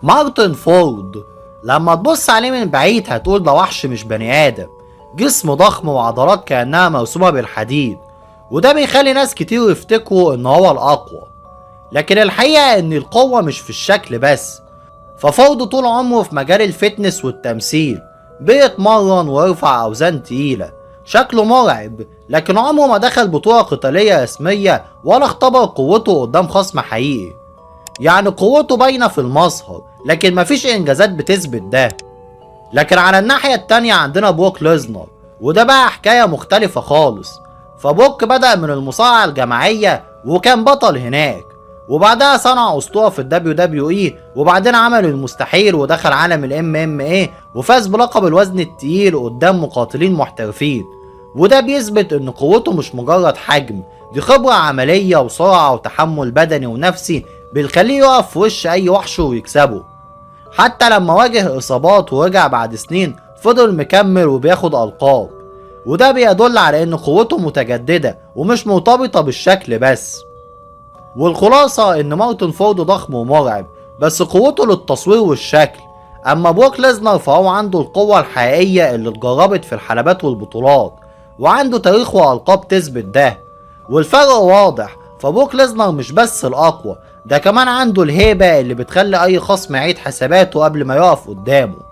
مارتن فورد لما تبص عليه من بعيد هتقول ده وحش مش بني ادم، جسمه ضخم وعضلات كأنها مرسومة بالحديد، وده بيخلي ناس كتير يفتكروا ان هو الاقوى. لكن الحقيقة ان القوة مش في الشكل بس. ففورد طول عمره في مجال الفتنس والتمثيل، بيتمرن ويرفع اوزان تقيلة، شكله مرعب، لكن عمره ما دخل بطولة قتالية رسمية ولا اختبر قوته قدام خصم حقيقي. يعني قوته باينة في المظهر، لكن مفيش انجازات بتثبت ده. لكن على الناحية التانية عندنا بروك ليزنر، وده بقى حكاية مختلفة خالص. فبروك بدأ من المصارعة الجماعية وكان بطل هناك، وبعدها صنع أسطورة في الدبليو دبليو اي، وبعدين عمل المستحيل ودخل عالم الام ام اي وفاز بلقب الوزن التقيل قدام مقاتلين محترفين. وده بيثبت ان قوته مش مجرد حجم، دي خبرة عملية وسرعة وتحمل بدني ونفسي بيخليه يقف في وش اي وحش ويكسبه. حتى لما واجه اصابات ورجع بعد سنين فضل مكمل وبياخد القاب، وده بيدل على ان قوته متجددة ومش مرتبطة بالشكل بس. والخلاصة ان مارتن فورد ضخم ومرعب، بس قوته للتصوير والشكل. اما بروك ليزنر فهو عنده القوة الحقيقية اللي اتجربت في الحلبات والبطولات، وعنده تاريخ والقاب تثبت ده. والفرق واضح، فبروك ليزنر مش بس الاقوى، ده كمان عنده الهيبة اللي بتخلي اي خصم يعيد حساباته قبل ما يقف قدامه.